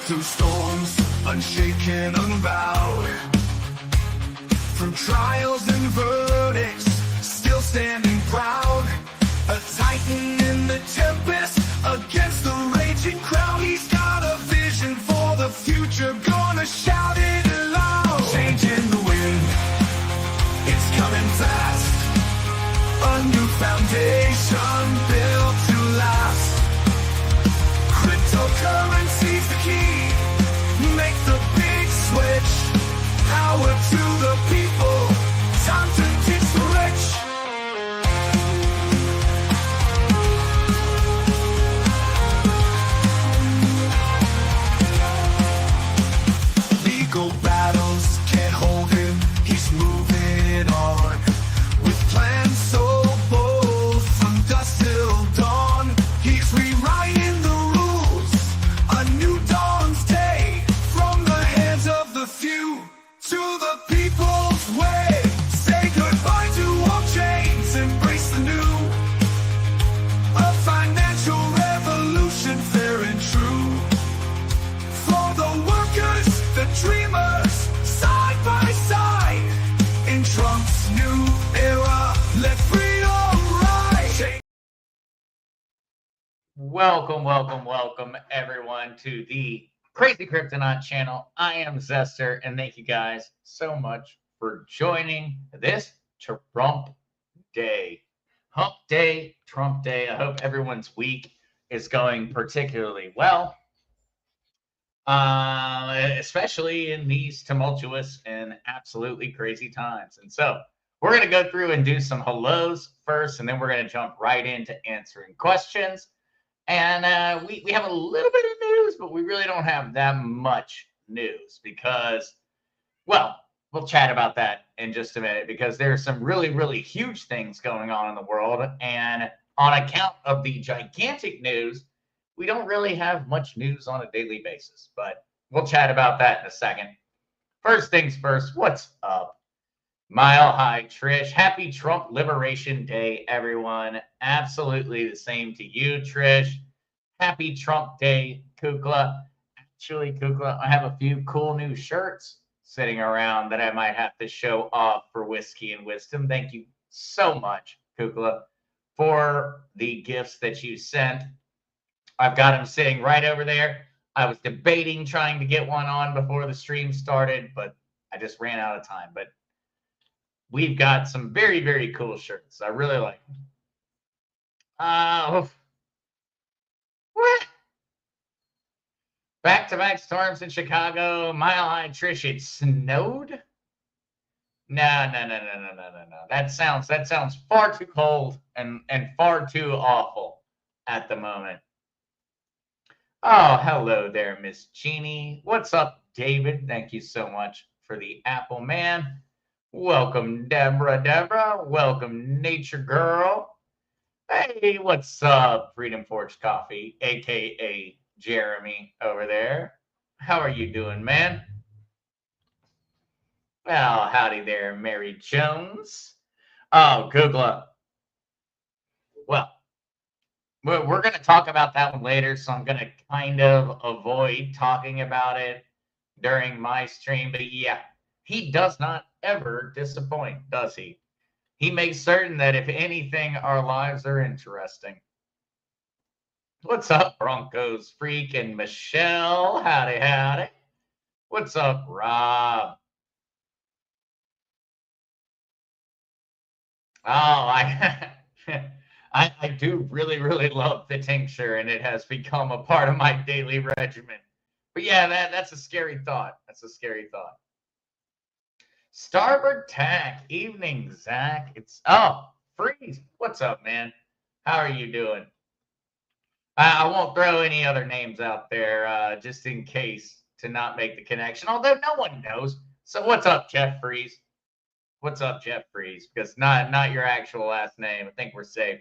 through storms, unshaken, unbowed, through trials and verdicts, still standing proud, a titan in the tempest, against the raging crowd. He's got a vision for the future, gonna shout it aloud. Changing the wind, it's coming fast, a new foundation built to last. Cryptocurrency's the key, make the big switch, power to the people, time to teach the rich. Legal battles can't hold him, he's moving on, with plans so bold, from dusk till dawn. He's rewriting the rules, a new dawn's day, from the hands of the few to the people's way. Say goodbye to all chains, embrace the new, a financial revolution fair and true, for the workers, the dreamers, side by side, in Trump's new era, let freedom rise. Welcome, everyone, to the Crazy Kryptonaut channel. I am Zester, and thank you guys so much for joining this Trump Day. Hump Day, Trump Day. I hope everyone's week is going particularly well, especially in these tumultuous and absolutely crazy times. And so we're going to go through and do some hellos first, and then we're going to jump right into answering questions. And we have a little bit of news, but we really don't have that much news because, well, we'll chat about that in just a minute because there are some really, really huge things going on in the world. And on account of the gigantic news, we don't really have much news on a daily basis, but we'll chat about that in a second. First things first, what's up? Mile High Trish, happy Trump Liberation Day, everyone. Absolutely the same to you, Trish. Happy Trump Day, Kukla. Actually, Kukla, I have a few cool new shirts sitting around that I might have to show off for Whiskey and Wisdom. Thank you so much, Kukla, for the gifts that you sent. I've got them sitting right over there. I was debating trying to get one on before the stream started, but I just ran out of time. But we've got some very, very cool shirts. I really like them. What? Back-to-back storms in Chicago. Mile High Trish, it snowed? No. That sounds far too cold and far too awful at the moment. Oh, hello there, Miss Jeannie. What's up, David? Thank you so much for the apple, man. Welcome, Deborah. Welcome, Nature Girl. Hey, what's up, Freedom Forge Coffee, a.k.a. Jeremy over there. How are you doing, man? Well, howdy there, Mary Jones. Oh, Googla. Well, we're going to talk about that one later, so I'm going to kind of avoid talking about it during my stream. But yeah, he does not ever disappoint, does he? He makes certain that if anything, our lives are interesting. What's up, Broncos Freak and Michelle? Howdy. What's up, Rob? Oh, I do really, really love the tincture, and it has become a part of my daily regimen. But yeah, that's a scary thought. Starboard Tack, evening, Zach. Freeze. What's up, man? How are you doing? I won't throw any other names out there just in case to not make the connection, although no one knows. So what's up, Jeff Freeze? Because not your actual last name. I think we're safe.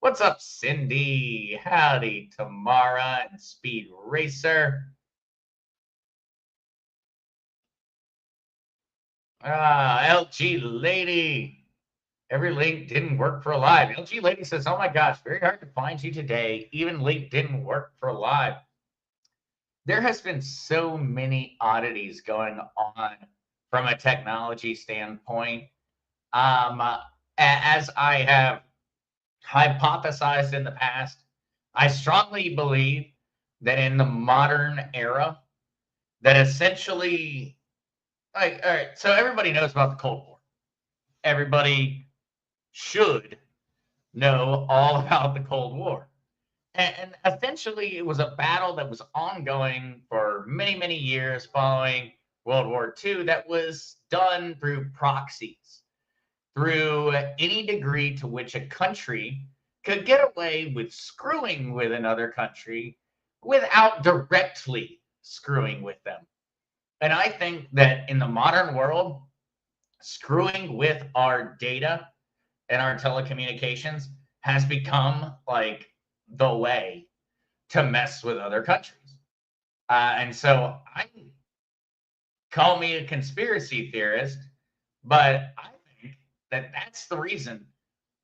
What's up, Cindy? Howdy, Tamara and Speed Racer. LG Lady. Every link didn't work for a live. LG Lady says, oh my gosh, very hard to find you today. Even link didn't work for a live. there has been so many oddities going on from a technology standpoint. Um, as I have hypothesized in the past, I strongly believe that in the modern era, that essentially, like, all right, so everybody knows about the Cold War. Everybody should know all about the Cold War. And essentially, it was a battle that was ongoing for many, many years following World War II that was done through proxies, through any degree to which a country could get away with screwing with another country without directly screwing with them. And I think that in the modern world, screwing with our data and our telecommunications has become like the way to mess with other countries. And so I call me a conspiracy theorist, but I think that that's the reason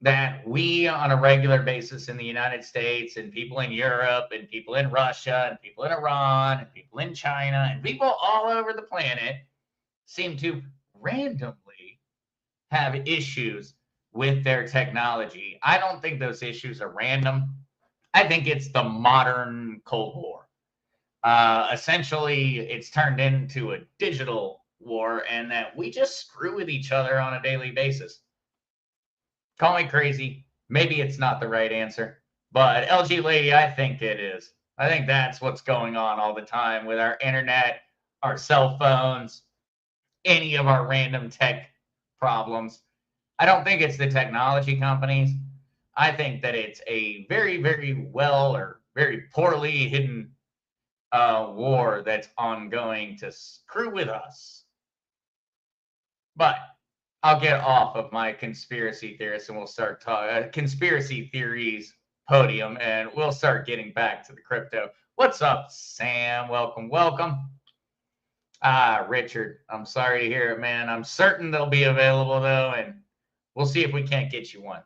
that we on a regular basis in the United States and people in Europe and people in Russia and people in Iran and people in China and people all over the planet seem to randomly have issues with their technology. I don't think those issues are random. I think it's the modern Cold War. Essentially, it's turned into a digital war, and that we just screw with each other on a daily basis. Call me crazy. Maybe it's not the right answer, but LG Lady, I think it is. I think that's what's going on all the time with our internet, our cell phones, any of our random tech problems. I don't think it's the technology companies. I think that it's a very, very well or very poorly hidden war that's ongoing to screw with us. But I'll get off of my conspiracy theorists and we'll start talking conspiracy theories podium and we'll start getting back to the crypto. What's up, Sam? Welcome, welcome. Richard, I'm sorry to hear it, man. I'm certain they'll be available though, and we'll see if we can't get you one.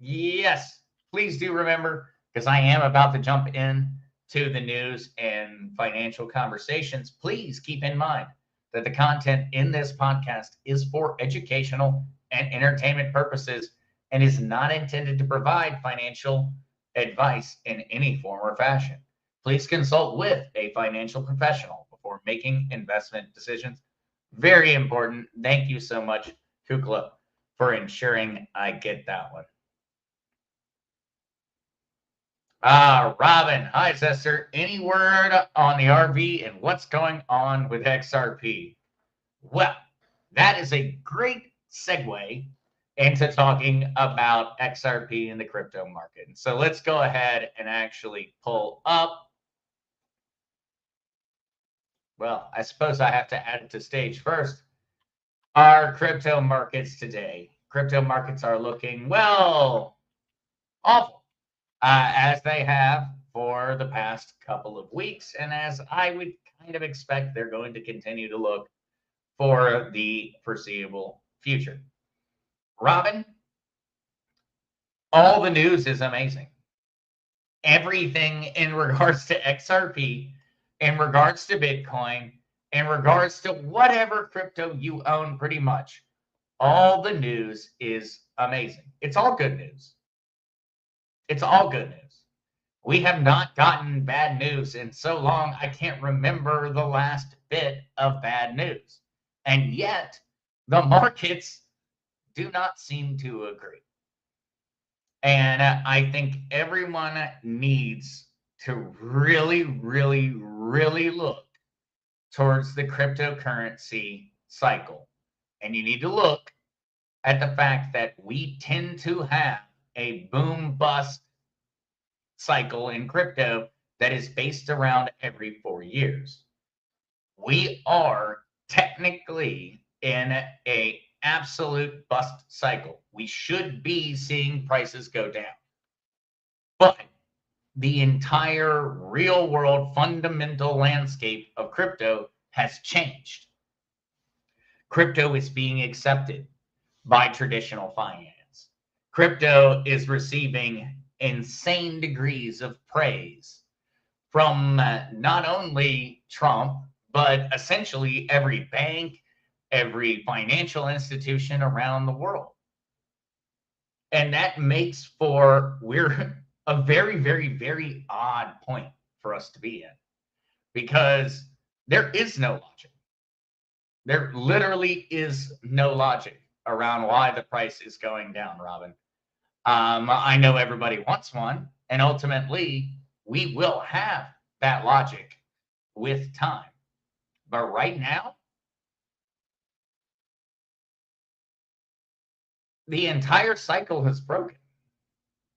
Yes, please do remember, because I am about to jump in to the news and financial conversations. Please keep in mind that the content in this podcast is for educational and entertainment purposes and is not intended to provide financial advice in any form or fashion. Please consult with a financial professional before making investment decisions. Very important. Thank you so much, Kukla, for ensuring I get that one. Robin, hi, Zester. Any word on the RV and what's going on with XRP? Well, that is a great segue into talking about XRP in the crypto market. So let's go ahead and actually pull up. Well, I suppose I have to add it to stage first. Our crypto markets today. Crypto markets are looking, well, awful, as they have for the past couple of weeks, and as I would kind of expect they're going to continue to look for the foreseeable future. Robin, all the news is amazing. Everything in regards to XRP, in regards to Bitcoin, in regards to whatever crypto you own, pretty much, all the news is amazing. It's all good news. It's all good news. We have not gotten bad news in so long, I can't remember the last bit of bad news. And yet, the markets do not seem to agree. And I think everyone needs to really, really, really look towards the cryptocurrency cycle. And you need to look at the fact that we tend to have a boom bust cycle in crypto that is based around every 4 years. We are technically in a absolute bust cycle. We should be seeing prices go down. But the entire real world fundamental landscape of crypto has changed. Crypto is being accepted by traditional finance. Crypto is receiving insane degrees of praise from not only Trump, but essentially every bank, every financial institution around the world. And that makes we're a very, very, very odd point for us to be in because there is no logic. There literally is no logic around why the price is going down, Robin. I know everybody wants one, and ultimately we will have that logic with time. But right now, the entire cycle has broken.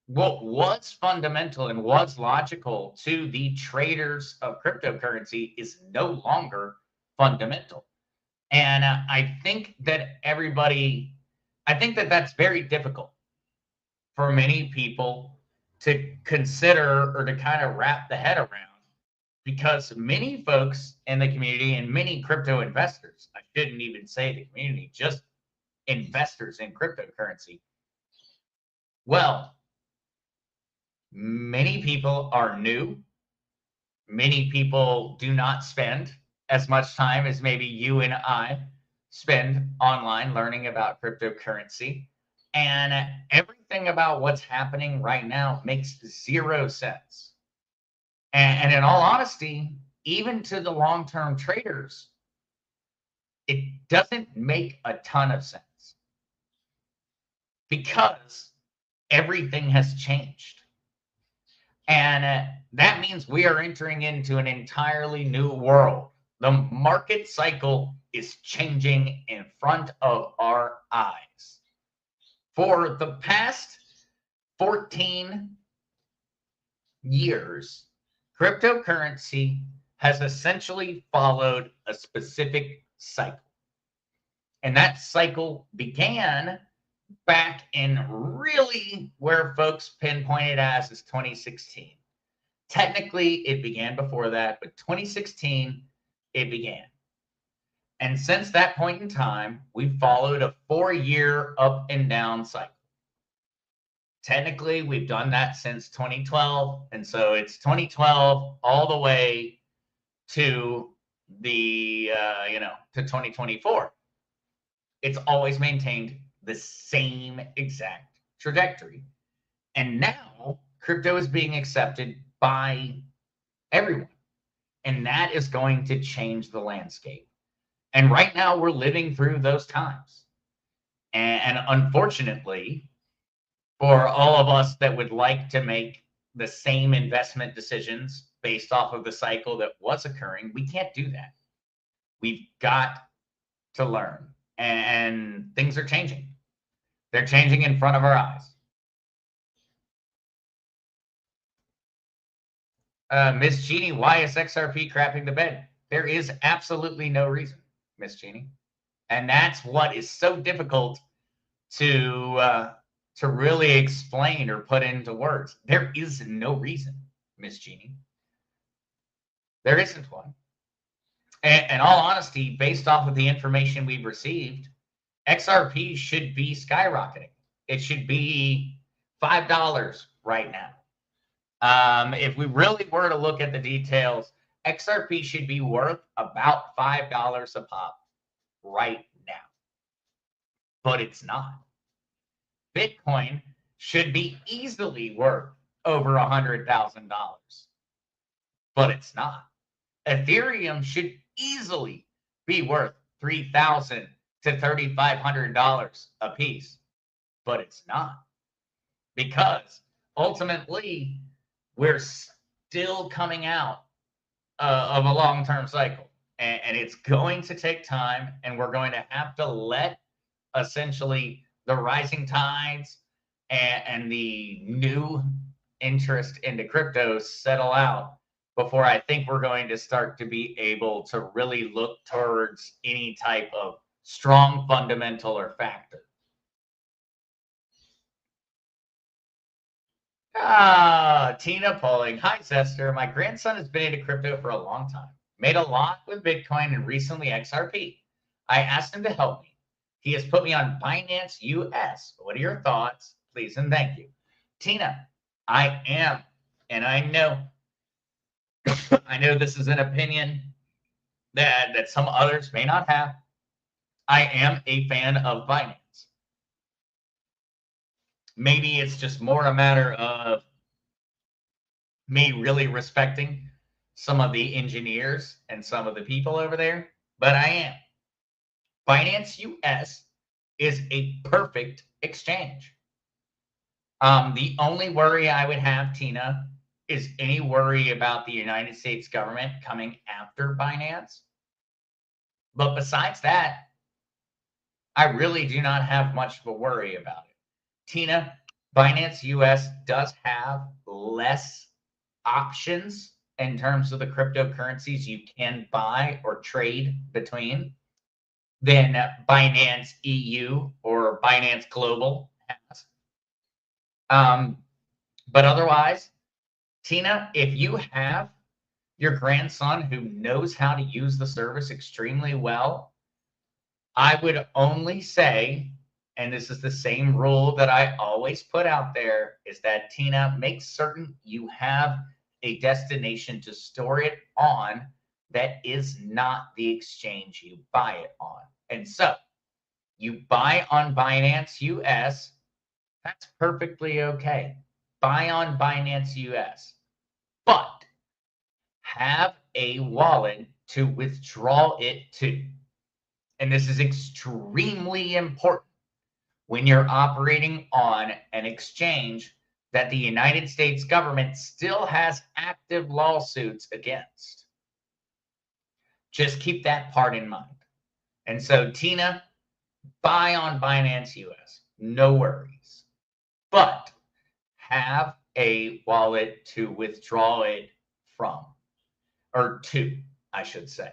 What was fundamental and was logical to the traders of cryptocurrency is no longer fundamental. And I think that that's very difficult for many people to consider or to kind of wrap the head around because many folks in the community and many crypto investors, I shouldn't even say the community, just investors in cryptocurrency. Well, many people are new. Many people do not spend as much time as maybe you and I spend online learning about cryptocurrency. And everything about what's happening right now makes zero sense. And in all honesty, even to the long term traders, it doesn't make a ton of sense because everything has changed. And that means we are entering into an entirely new world. The market cycle is changing in front of our eyes. For the past 14 years, cryptocurrency has essentially followed a specific cycle. And that cycle began back in really where folks pinpointed as is 2016. Technically, it began before that, but 2016, it began. And since that point in time, we've followed a 4-year up and down cycle. Technically, we've done that since 2012. And so it's 2012 all the way to to 2024. It's always maintained the same exact trajectory. And now crypto is being accepted by everyone. And that is going to change the landscape. And right now we're living through those times. And unfortunately, for all of us that would like to make the same investment decisions based off of the cycle that was occurring, we can't do that. We've got to learn. And things are changing. They're changing in front of our eyes. Miss Jeannie, why is XRP crapping the bed? There is absolutely no reason, Miss Jeannie. And that's what is so difficult to really explain or put into words. There is no reason, Miss Jeannie. There isn't one. And in all honesty, based off of the information we've received, XRP should be skyrocketing. It should be $5 right now. If we really were to look at the details, XRP should be worth about $5 a pop right now. But it's not. Bitcoin should be easily worth over $100,000. But it's not. Ethereum should easily be worth $3,000 to $3,500 a piece. But it's not. Because ultimately, we're still coming out of a long-term cycle. And it's going to take time, and we're going to have to let essentially the rising tides and the new interest into crypto settle out before I think we're going to start to be able to really look towards any type of strong fundamental or factor. Tina Polling. Hi, Zester. My grandson has been into crypto for a long time. Made a lot with Bitcoin and recently XRP. I asked him to help me. He has put me on Binance US. What are your thoughts? Please and thank you. Tina, I am, and I know I know this is an opinion that some others may not have. I am a fan of Binance. Maybe it's just more a matter of me really respecting some of the engineers and some of the people over there, but I am. Binance US is a perfect exchange. The only worry I would have, Tina, is any worry about the United States government coming after Binance. But besides that, I really do not have much of a worry about it. Tina, Binance US does have less options in terms of the cryptocurrencies you can buy or trade between than Binance EU or Binance Global has. But otherwise, Tina, if you have your grandson who knows how to use the service extremely well, I would only say, and this is the same rule that I always put out there, is that Tina, make certain you have a destination to store it on that is not the exchange you buy it on. And so you buy on Binance US, that's perfectly okay. Buy on Binance US, but have a wallet to withdraw it to. And this is extremely important when you're operating on an exchange that the United States government still has active lawsuits against. Just keep that part in mind. And so, Tina, buy on Binance US, no worries. But have a wallet to withdraw it from, or to, I should say.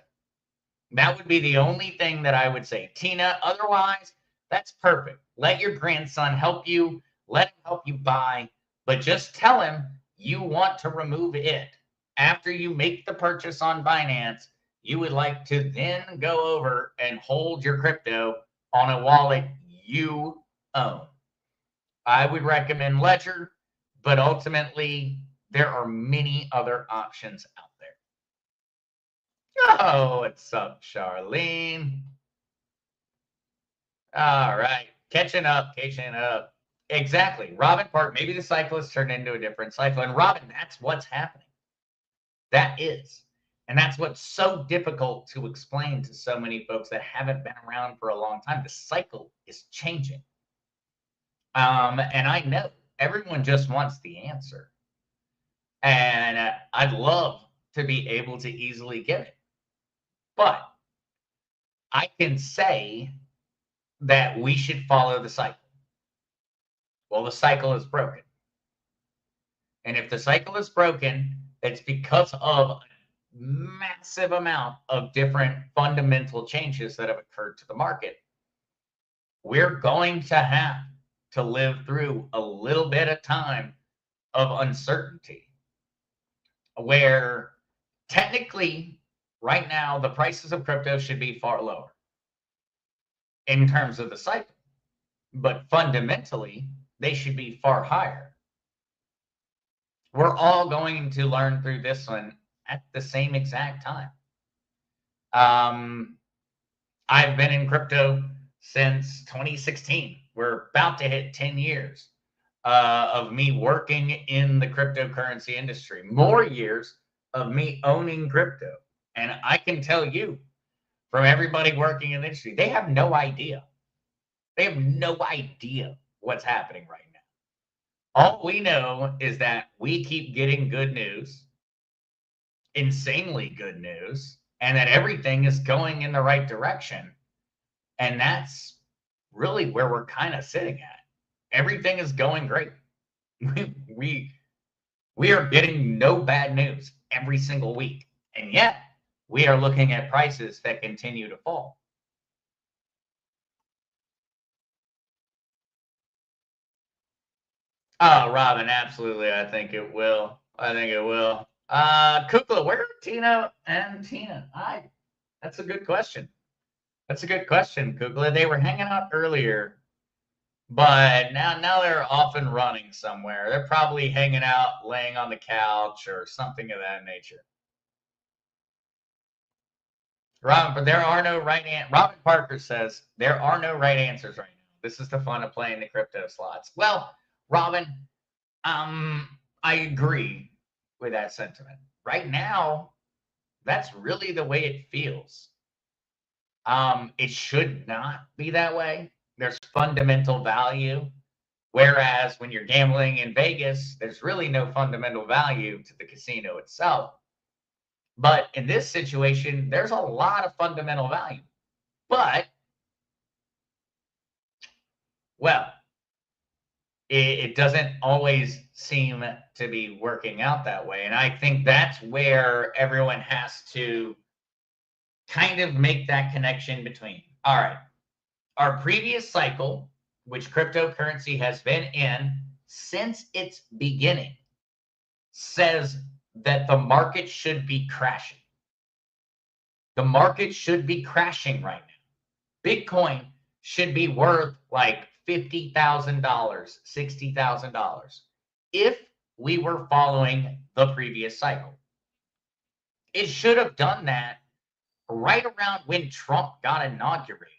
That would be the only thing that I would say. Tina, otherwise, that's perfect. Let your grandson help you. Let him help you buy, but just tell him you want to remove it. After you make the purchase on Binance, you would like to then go over and hold your crypto on a wallet you own. I would recommend Ledger, but ultimately, there are many other options out there. Oh, what's up, Charlene? All right, catching up. Exactly. Robin Park, maybe the cyclist turned into a different cycle. And Robin, that's what's happening. That is. And that's what's so difficult to explain to so many folks that haven't been around for a long time. The cycle is changing. And I know everyone just wants the answer. And I'd love to be able to easily give it. But I can say that we should follow the cycle. Well, the cycle is broken. And if the cycle is broken, it's because of a massive amount of different fundamental changes that have occurred to the market. We're going to have to live through a little bit of time of uncertainty where technically right now the prices of crypto should be far lower in terms of the cycle, but fundamentally they should be far higher. We're all going to learn through this one at the same exact time. I've been in crypto since 2016. We're about to hit 10 years of me working in the cryptocurrency industry, more years of me owning crypto. And I can tell you from everybody working in the industry, they have no idea. They have no idea what's happening right now. All we know is that we keep getting good news, insanely good news, and that everything is going in the right direction. And that's really where we're kind of sitting at. Everything is going great. We are getting no bad news every single week. And yet we are looking at prices that continue to fall. Oh, Robin, absolutely. I think it will. Kukla, where are Tina and Tina? That's a good question. Kukla. They were hanging out earlier, but now they're off and running somewhere. They're probably hanging out, laying on the couch or something of that nature. Robin, but there are no right Robin Parker says there are no right answers right now. This is the fun of playing the crypto slots. Well, Robin, I agree with that sentiment. Right now, that's really the way it feels. It should not be that way. There's fundamental value. Whereas when you're gambling in Vegas, there's really no fundamental value to the casino itself. But in this situation, there's a lot of fundamental value. But, well, it doesn't always seem to be working out that way. And I think that's where everyone has to kind of make that connection between, all right, our previous cycle, which cryptocurrency has been in since its beginning, says that the market should be crashing. The market should be crashing right now. Bitcoin should be worth like $50,000, $60,000 if we were following the previous cycle. It should have done that right around when Trump got inaugurated.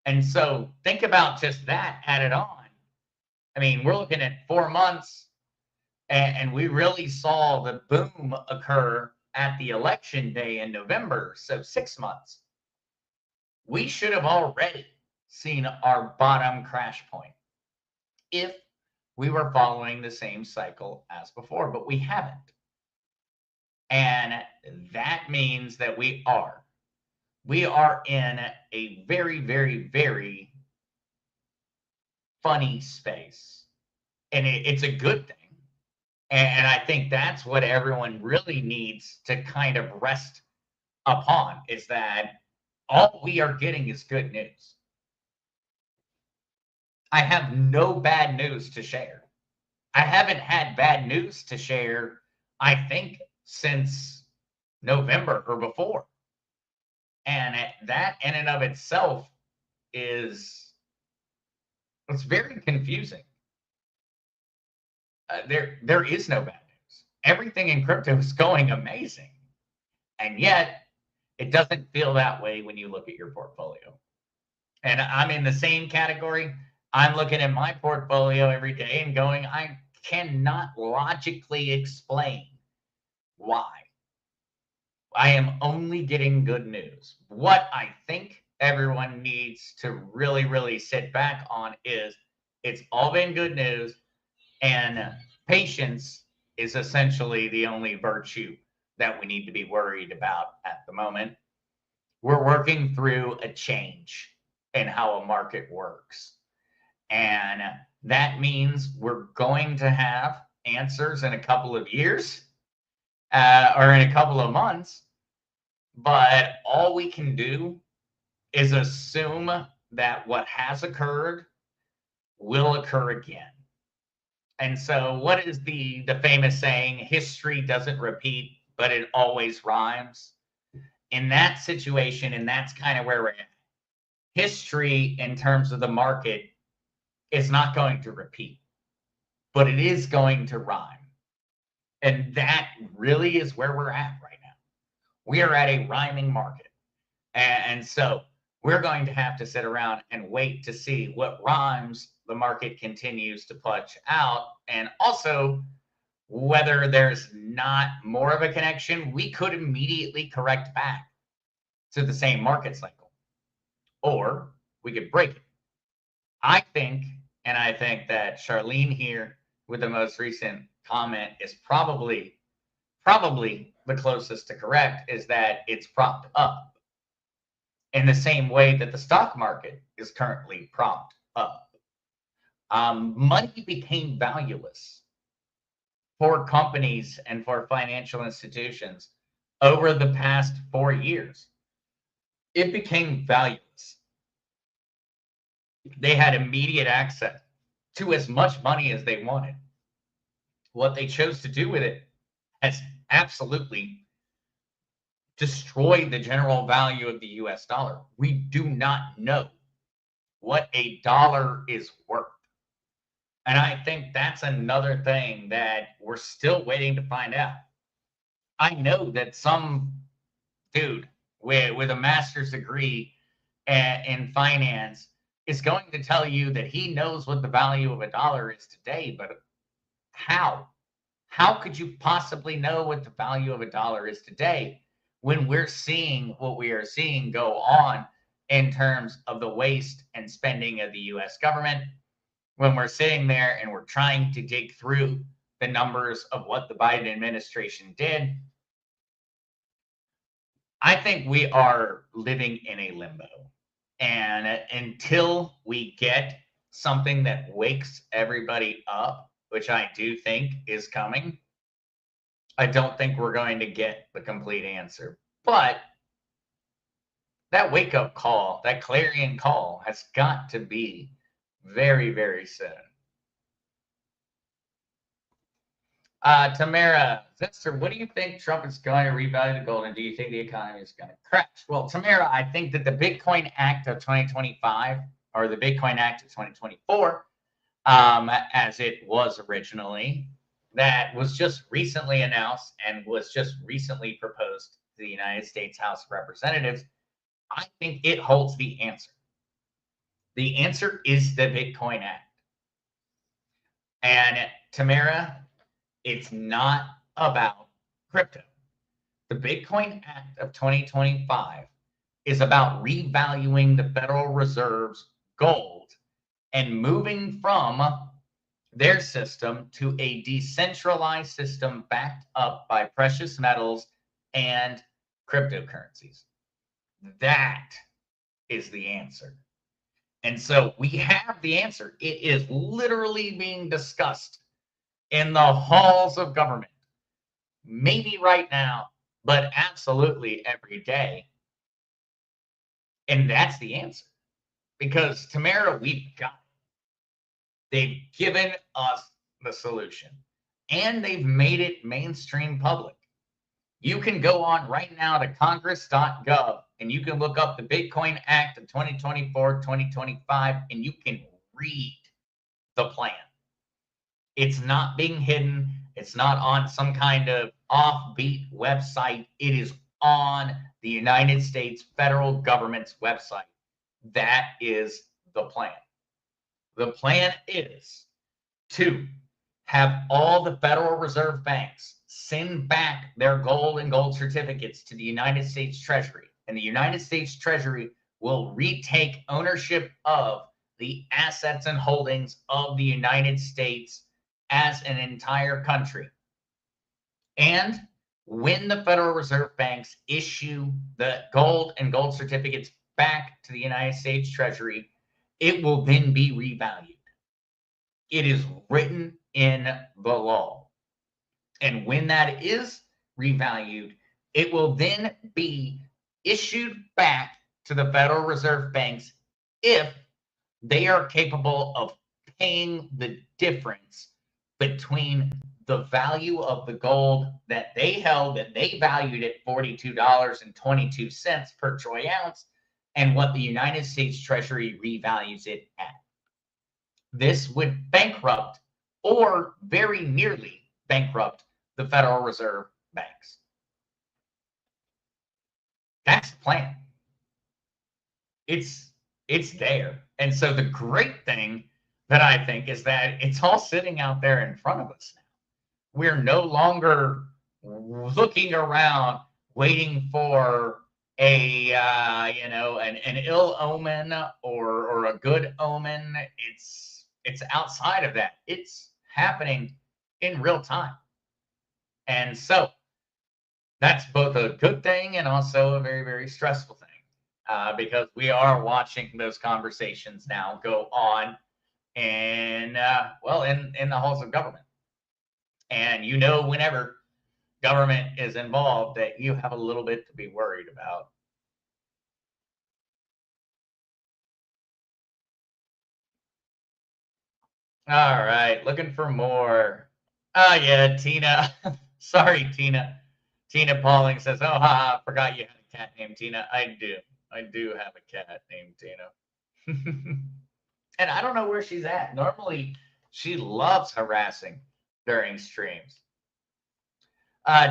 And so think about just that added on. I mean, we're looking at 4 months, and we really saw the boom occur at the election day in November. So 6 months. We should have already seen our bottom crash point if we were following the same cycle as before, but we haven't. And that means that we are in a very, very, very funny space. And it's a good thing. And I think that's what everyone really needs to kind of rest upon, is that all we are getting is good news. I have no bad news to share. I haven't had bad news to share, I think, since November or before. And that in and of itself it's very confusing. There is no bad news. Everything in crypto is going amazing. And yet it doesn't feel that way when you look at your portfolio. And I'm in the same category. I'm looking at my portfolio every day and going, I cannot logically explain why. I am only getting good news. What I think everyone needs to really, really sit back on is it's all been good news, and patience is essentially the only virtue that we need to be worried about at the moment. We're working through a change in how a market works. And that means we're going to have answers in a couple of years or in a couple of months. But all we can do is assume that what has occurred will occur again. And so what is the famous saying, history doesn't repeat, but it always rhymes? In that situation, and that's kind of where we're at. History in terms of the market is not going to repeat, but it is going to rhyme. And that really is where we're at right now. We are at a rhyming market. And so we're going to have to sit around and wait to see what rhymes the market continues to punch out. And also, whether there's not more of a connection, we could immediately correct back to the same market cycle. Or we could break it. I think that Charlene here with the most recent comment is probably the closest to correct, is that it's propped up in the same way that the stock market is currently propped up. Money became valueless for companies and for financial institutions over the past 4 years. It became valueless. They had immediate access to as much money as they wanted. What they chose to do with it has absolutely destroyed the general value of the US dollar. We do not know what a dollar is worth. And I think that's another thing that we're still waiting to find out. I know that some dude with a master's degree in finance is going to tell you that he knows what the value of a dollar is today, but how? How could you possibly know what the value of a dollar is today when we're seeing what we are seeing go on in terms of the waste and spending of the US government? When we're sitting there and we're trying to dig through the numbers of what the Biden administration did, I think we are living in a limbo. And until we get something that wakes everybody up, which I do think is coming, I don't think we're going to get the complete answer. But that wake up call, that clarion call, has got to be very, very soon. Tamara, Zester, what do you think Trump is going to revalue the gold, and do you think the economy is going to crash? Well, Tamara, I think that the Bitcoin Act of 2025, or the Bitcoin Act of 2024, as it was originally, that was just recently announced and was just recently proposed to the United States House of Representatives, I think it holds the answer. The answer is the Bitcoin Act. And Tamara, it's not about crypto. The Bitcoin Act of 2025 is about revaluing the Federal Reserve's gold and moving from their system to a decentralized system backed up by precious metals and cryptocurrencies. That is the answer. And so we have the answer. It is literally being discussed in the halls of government. Maybe right now, but absolutely every day. And that's the answer. Because Tamara, we've got it. They've given us the solution. And they've made it mainstream public. You can go on right now to congress.gov and you can look up the Bitcoin Act of 2024-2025 and you can read the plan. It's not being hidden. It's not on some kind of offbeat website. It is on the United States federal government's website. That is the plan. The plan is to have all the Federal Reserve banks send back their gold and gold certificates to the United States Treasury. And the United States Treasury will retake ownership of the assets and holdings of the United States as an entire country. And when the Federal Reserve banks issue the gold and gold certificates back to the United States Treasury, it will then be revalued. It is written in the law. And when that is revalued, it will then be issued back to the Federal Reserve banks if they are capable of paying the difference between the value of the gold that they held, that they valued at $42.22 per troy ounce, and what the United States Treasury revalues it at. This would bankrupt, or very nearly bankrupt, the Federal Reserve banks. That's the plan. It's there. And so the great thing that I think is that it's all sitting out there in front of us now. We're no longer looking around waiting for an ill omen or a good omen. It's outside of that. It's happening in real time. And so that's both a good thing and also a very, very stressful thing, because we are watching those conversations now go on in the halls of government. And whenever government is involved, that you have a little bit to be worried about. All right, looking for more. Oh, yeah, Tina. Sorry, Tina. Tina Pauling says, oh, I forgot you had a cat named Tina. I do. I do have a cat named Tina. And I don't know where she's at. Normally, she loves harassing during streams.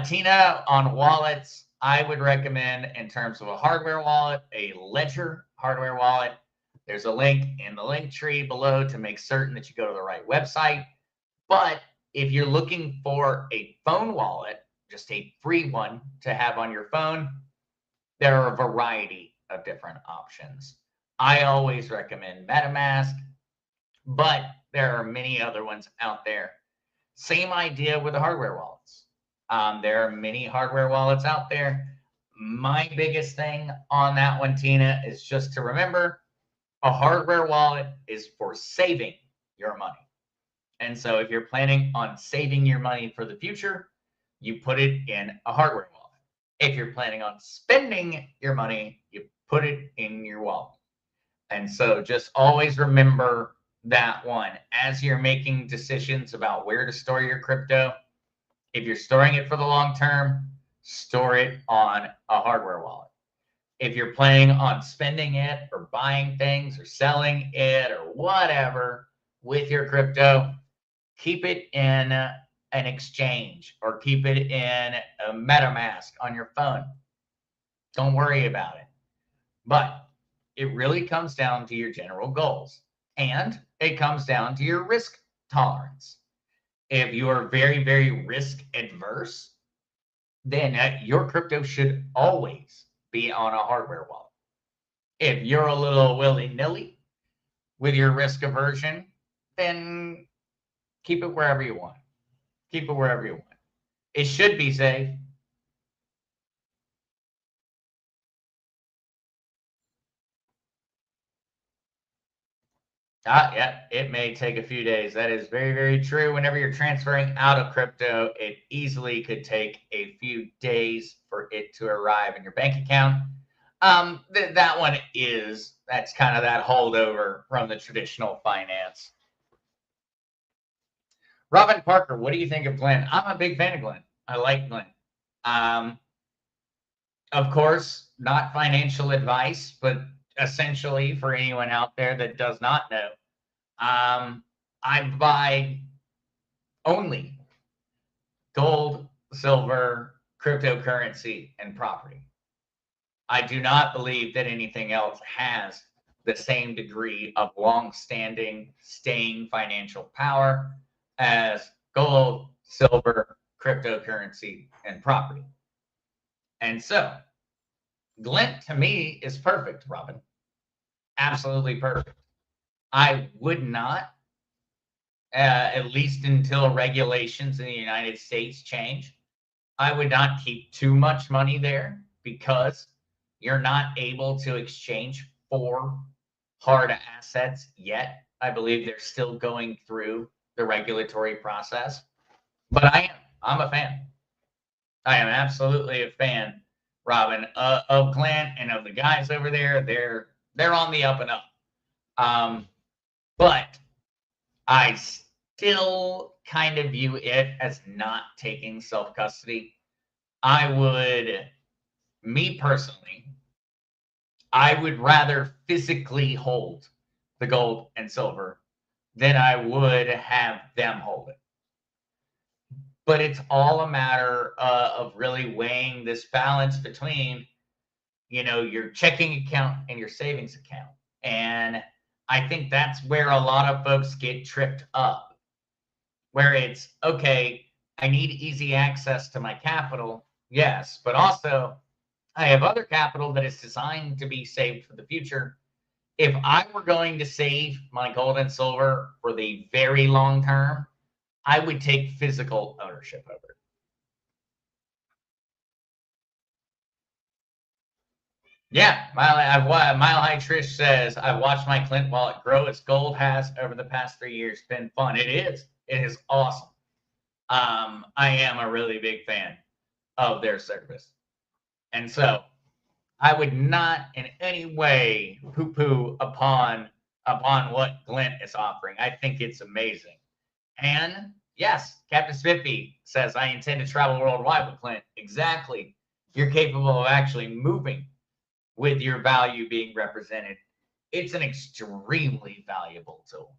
Tina, on wallets, I would recommend, in terms of a hardware wallet, a Ledger hardware wallet. There's a link in the link tree below to make certain that you go to the right website. But if you're looking for a phone wallet, just a free one to have on your phone, there are a variety of different options. I always recommend MetaMask, but there are many other ones out there. Same idea with the hardware wallets. There are many hardware wallets out there. My biggest thing on that one, Tina, is just to remember a hardware wallet is for saving your money. And so if you're planning on saving your money for the future, you put it in a hardware wallet. If you're planning on spending your money, you put it in your wallet. And so just always remember that one as you're making decisions about where to store your crypto. If you're storing it for the long term, store it on a hardware wallet. If you're planning on spending it or buying things or selling it or whatever with your crypto, keep it in an exchange or keep it in a MetaMask on your phone. Don't worry about it. But it really comes down to your general goals, and it comes down to your risk tolerance. If you are very, very risk adverse, then your crypto should always be on a hardware wallet. If you're a little willy-nilly with your risk aversion, then keep it wherever you want. Keep it wherever you want. It should be safe. Yeah, it may take a few days. That is very, very true. Whenever you're transferring out of crypto, it easily could take a few days for it to arrive in your bank account. That one that's kind of that holdover from the traditional finance. Robin Parker, what do you think of Glenn? I'm a big fan of Glenn. I like Glenn. Of course, not financial advice, but essentially for anyone out there that does not know, I buy only gold, silver, cryptocurrency, and property. I do not believe that anything else has the same degree of long-standing, staying financial power as gold, silver, cryptocurrency, and property. And so, Glint to me is perfect, Robin. Absolutely perfect. I would not, at least until regulations in the United States change, I would not keep too much money there because you're not able to exchange for hard assets yet. I believe they're still going through the regulatory process. But I'm a fan. I am absolutely a fan, Robin, of Glenn and of the guys over there. They're on the up and up. But I still kind of view it as not taking self-custody. Me personally, I would rather physically hold the gold and silver than I would have them hold it. But it's all a matter of really weighing this balance between, your checking account and your savings account. And I think that's where a lot of folks get tripped up, where it's, okay, I need easy access to my capital. Yes, but also I have other capital that is designed to be saved for the future. If I were going to save my gold and silver for the very long term, I would take physical ownership over it. Yeah, Mile High Trish says, I've watched my Clint wallet grow as gold has over the past 3 years. It's been fun. It is. It is awesome. I am a really big fan of their service. And so I would not in any way poo-poo upon what Glint is offering. I think it's amazing. And yes, Captain Spiffy says, I intend to travel worldwide with Clint. Exactly. You're capable of actually moving with your value being represented. It's an extremely valuable tool.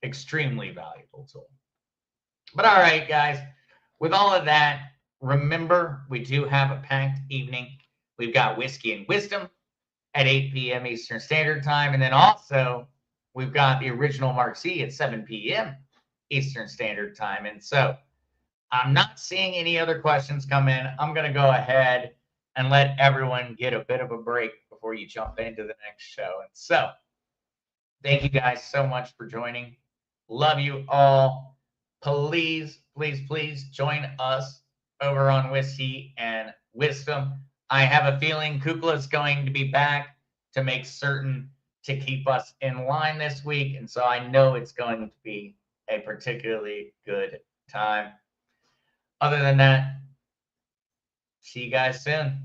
Extremely valuable tool. But all right, guys, with all of that, Remember, we do have a packed evening. We've got Whiskey and Wisdom at 8 p.m. Eastern Standard Time. And then also, we've got the original Mark C at 7 p.m. Eastern Standard Time. And so I'm not seeing any other questions come in. I'm going to go ahead and let everyone get a bit of a break before you jump into the next show. And so thank you guys so much for joining. Love you all. Please, please, please join us over on Whiskey and Wisdom. I have a feeling Kukla is going to be back to make certain to keep us in line this week. And so I know it's going to be a particularly good time. Other than that, see you guys soon.